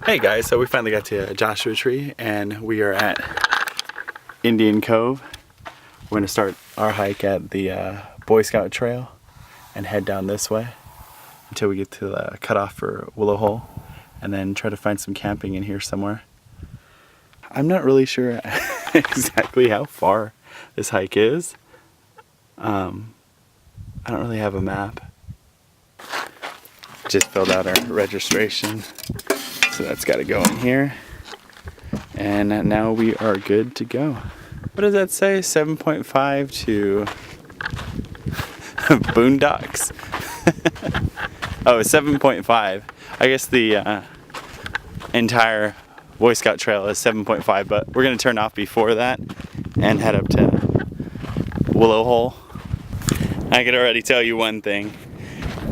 Hey guys, so we finally got to Joshua Tree and we are at Indian Cove. We're going to start our hike at the Boy Scout trail and head down this way until we get to the cutoff for Willow Hole and then try to find some camping in here somewhere. I'm not really sure exactly how far this hike is. I don't really have a map. Just filled out our registration. So that's got to go in here. And now we are good to go. What does that say? 7.5 to Boondocks. Oh, 7.5. I guess the entire Boy Scout trail is 7.5, but we're going to turn off before that and head up to Willow Hole. I can already tell you one thing.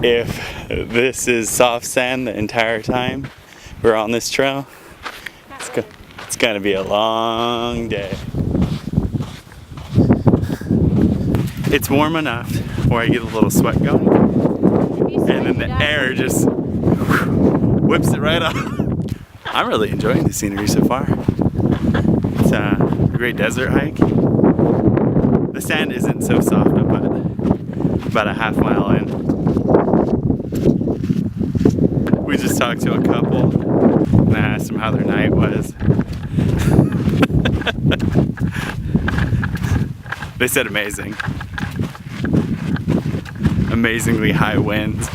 If this is soft sand the entire time we're on this trail, it's gonna be a long day. It's warm enough where I get a little sweat going, and then the air just whips it right off. I'm really enjoying the scenery so far. It's a great desert hike. The sand isn't so soft up about a half mile in. We just talked to a couple and I asked them how their night was. They said amazing. Amazingly high winds.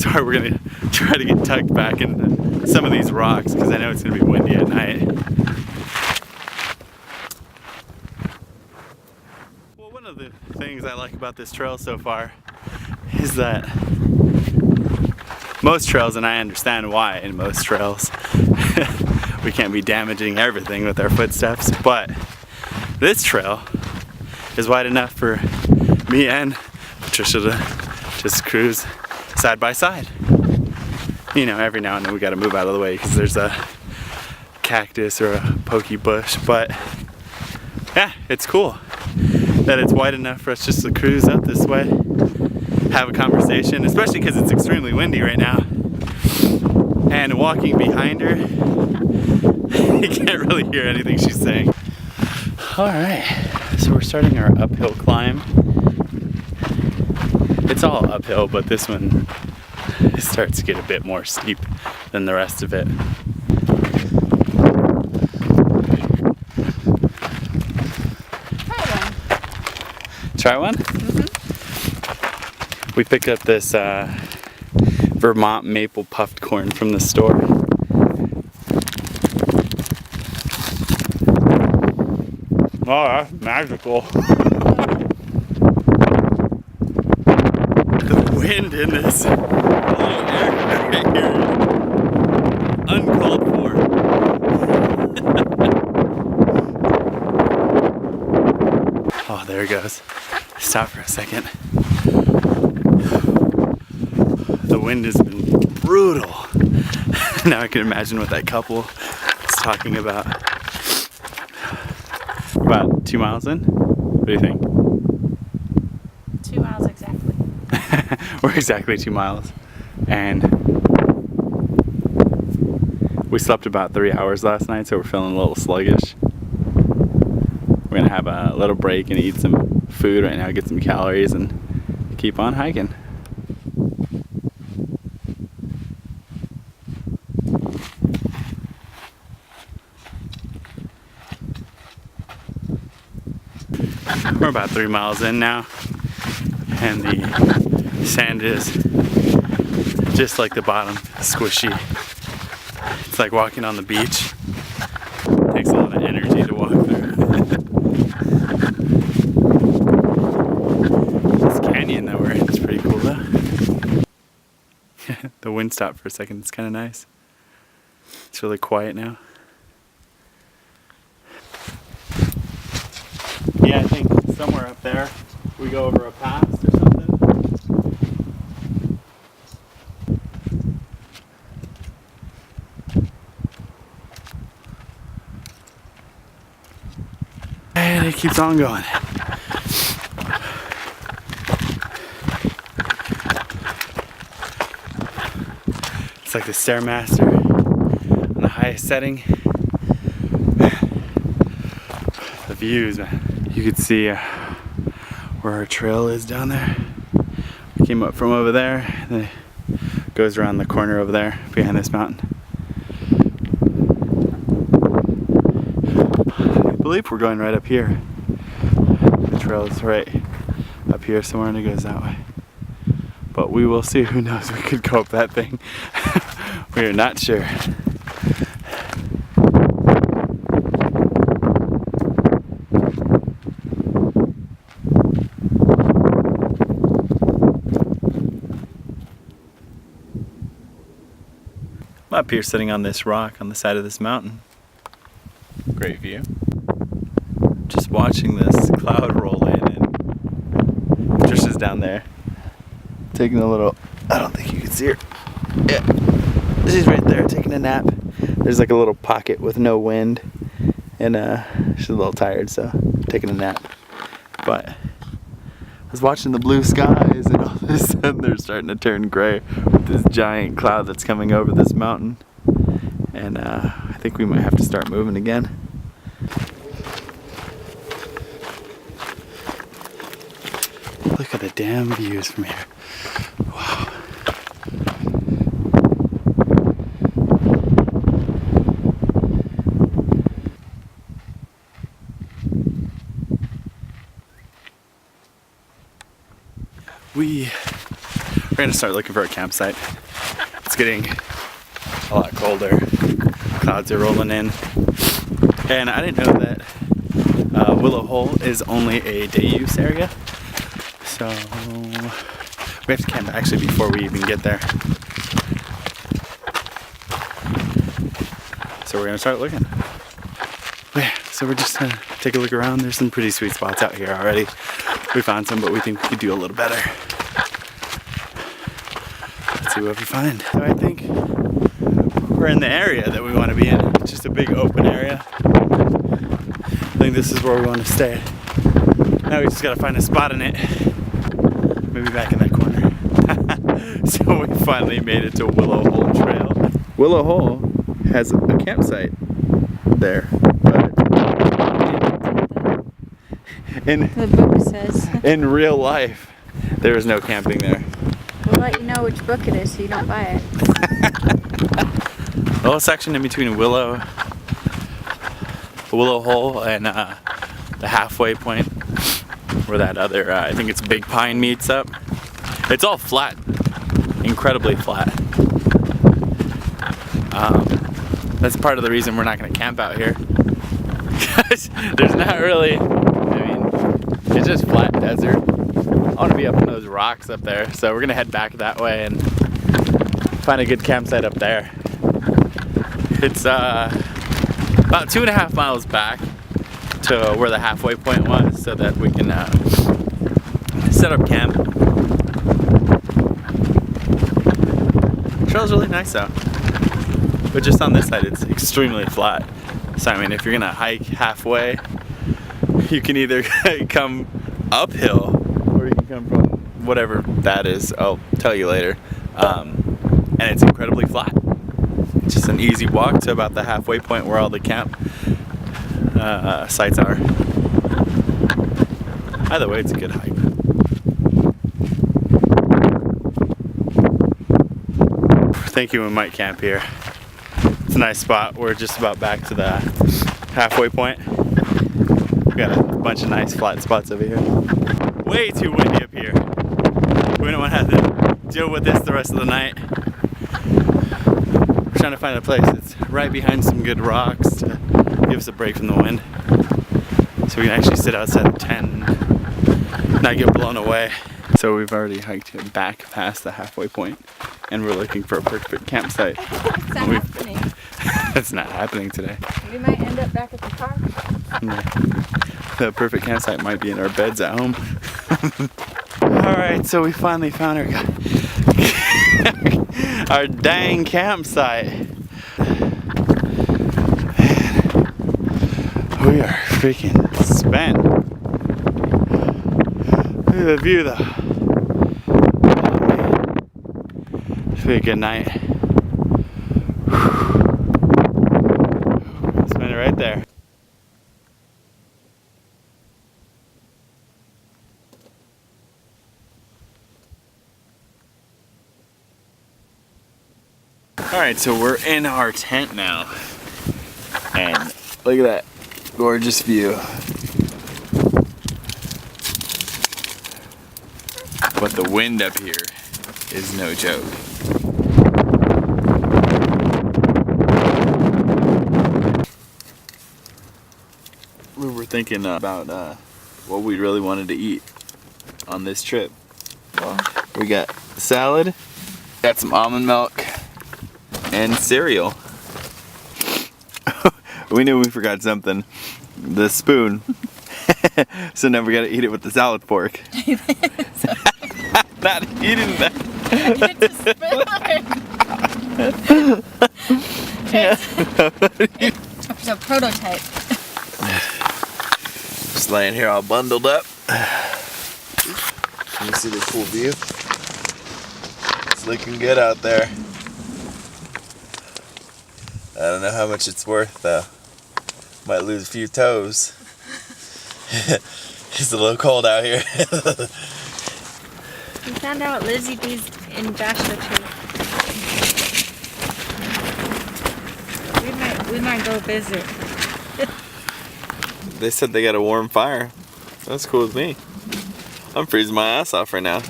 So we're gonna try to get tucked back into some of these rocks because I know it's gonna be windy at night. Well, one of the things I like about this trail so far is that most trails, and I understand why in most trails, we can't be damaging everything with our footsteps, but this trail is wide enough for me and Patricia to just cruise side by side. You know, every now and then we gotta move out of the way because there's a cactus or a pokey bush, but yeah, it's cool that it's wide enough for us just to cruise up this way, have a conversation, especially because it's extremely windy right now. And walking behind her, you can't really hear anything she's saying. Alright, so we're starting our uphill climb. It's all uphill, but this one starts to get a bit more steep than the rest of it. Try one? Mm-hmm. We picked up this Vermont maple puffed corn from the store. Oh, that's magical. The wind in this little area right here is uncalled for. Oh, there it goes. Stop for a second. The wind has been brutal. Now I can imagine what that couple is talking about. About 2 miles in? What do you think? 2 miles exactly. We're exactly 2 miles. And we slept about 3 hours last night, so we're feeling a little sluggish. We're gonna have a little break and eat some food right now, get some calories, and keep on hiking. We're about 3 miles in now, and the sand is just like the bottom, squishy. It's like walking on the beach. It takes a lot of energy to walk through. This canyon that we're in is pretty cool though. The wind stopped for a second, it's kind of nice. It's really quiet now. Yeah, I think somewhere up there we go over a pass or something. And it keeps on going. It's like the Stairmaster on a highest setting. The views, man. You could see where our trail is down there. We came up from over there, and it goes around the corner over there behind this mountain. I believe we're going right up here. The trail is right up here somewhere and it goes that way. But we will see. Who knows? We could go up that thing. We are not sure. I'm up here sitting on this rock on the side of this mountain. Great view. Just watching this cloud roll in, and Patricia's down there taking a little, I don't think you can see her. Yeah, she's right there taking a nap. There's like a little pocket with no wind, and she's a little tired, so taking a nap. But I was watching the blue skies, and all of a sudden they're starting to turn gray with this giant cloud that's coming over this mountain. And I think we might have to start moving again. Look at the damn views from here. Wow. We're gonna start looking for a campsite. It's getting a lot colder. Clouds are rolling in. And I didn't know that Willow Hole is only a day use area. So we have to camp actually before we even get there. So we're gonna start looking. Yeah, so we're just gonna take a look around. There's some pretty sweet spots out here already. We found some, but we think we could do a little better. Let's see what we find. So I think we're in the area that we want to be in. It's just a big open area. I think this is where we want to stay. Now we just gotta find a spot in it. Maybe back in that corner. So we finally made it to Willow Hole Trail. Willow Hole has a campsite there, but The book says. in real life, there is no camping there. We'll let you know which book it is so you don't buy it. The whole section in between Willow Hole and the halfway point where that other, I think it's Big Pine meets up. It's all flat, incredibly flat. That's part of the reason we're not going to camp out here. Because there's not really, it's just flat desert. I want to be up in those rocks up there, so we're going to head back that way and find a good campsite up there. It's about 2.5 miles back to where the halfway point was, so that we can set up camp. The trail's really nice out, but just on this side it's extremely flat. So I mean, if you're gonna hike halfway, you can either come uphill or you can come from whatever that is, I'll tell you later. And it's incredibly flat. It's just an easy walk to about the halfway point where all the camp sites are. Either way, it's a good hike. Thank you, we might camp here. It's a nice spot. We're just about back to the halfway point. We got a bunch of nice flat spots over here. Way too windy up here. We don't want to have to deal with this the rest of the night. We're trying to find a place that's right behind some good rocks to give us a break from the wind. So we can actually sit outside the tent and not get blown away. So we've already hiked back past the halfway point and we're looking for a perfect campsite. It's not happening. It's not happening today. We might end up back at the park. Yeah. The perfect campsite might be in our beds at home. Alright, so we finally found our dang campsite. We are freaking spent. Look at the view though. Oh man. It's been a good night. Alright, so we're in our tent now. And look at that gorgeous view. But the wind up here is no joke. We were thinking about what we really wanted to eat on this trip. Well, we got salad, got some almond milk, and cereal. We knew we forgot something. The spoon. So now we gotta eat it with the salad fork. Not eating that. It's a prototype. Just laying here all bundled up. Can you see the cool view? It's looking good out there. I don't know how much it's worth though. Might lose a few toes. It's a little cold out here. We found out Lizzie B's in Joshua Tree. We might go visit. They said they got a warm fire. That's cool with me. I'm freezing my ass off right now.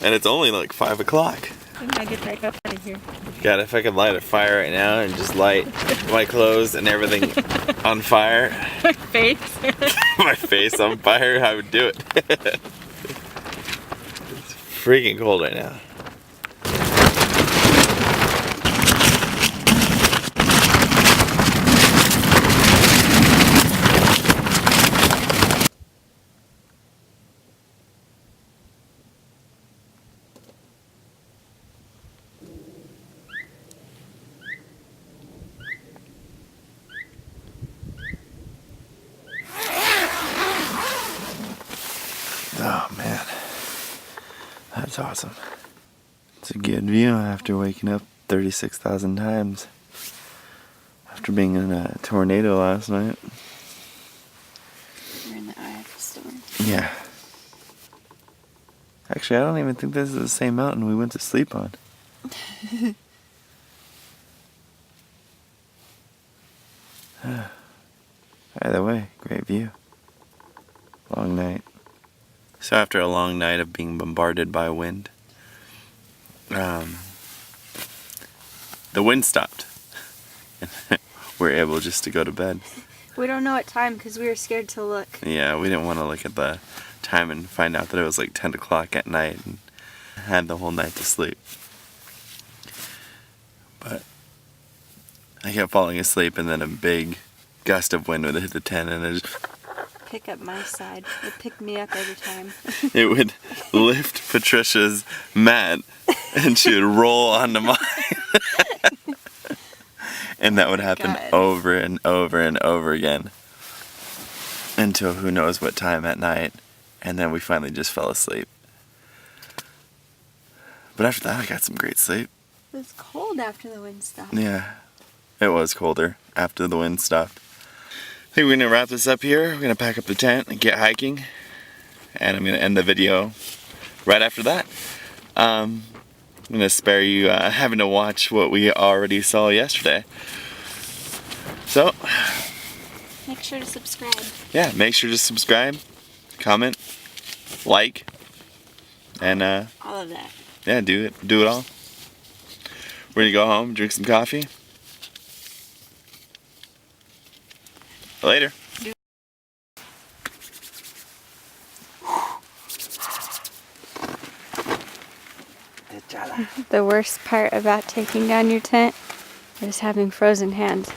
And it's only like 5 o'clock. We might get back up out of here. God, if I could light a fire right now and just light my clothes and everything on fire. My face. My face on fire, I would do it. It's freaking cold right now. Oh man, that's awesome. It's a good view after waking up 36,000 times after being in a tornado last night. We're in the eye of the storm. Yeah. Actually, I don't even think this is the same mountain we went to sleep on. Either way, great view. Long night. So after a long night of being bombarded by wind, the wind stopped. We're able just to go to bed. We don't know what time because we were scared to look. Yeah, we didn't want to look at the time and find out that it was like 10 o'clock at night and had the whole night to sleep. But I kept falling asleep and then a big gust of wind would hit the tent and it just Pick up my side. It picked me up every time. it would lift Patricia's mat and she would roll onto mine. And that would happen over and over and over again until who knows what time at night, and then we finally just fell asleep. But after that I got some great sleep. It was cold after the wind stopped. Yeah, it was colder after the wind stopped. I think we're going to wrap this up here. We're going to pack up the tent and get hiking. And I'm going to end the video right after that. I'm going to spare you having to watch what we already saw yesterday. So, Make sure to subscribe. yeah, make sure to subscribe, comment, like, and All of that. yeah, do it all. We're going to go home, drink some coffee. Later. The worst part about taking down your tent is having frozen hands.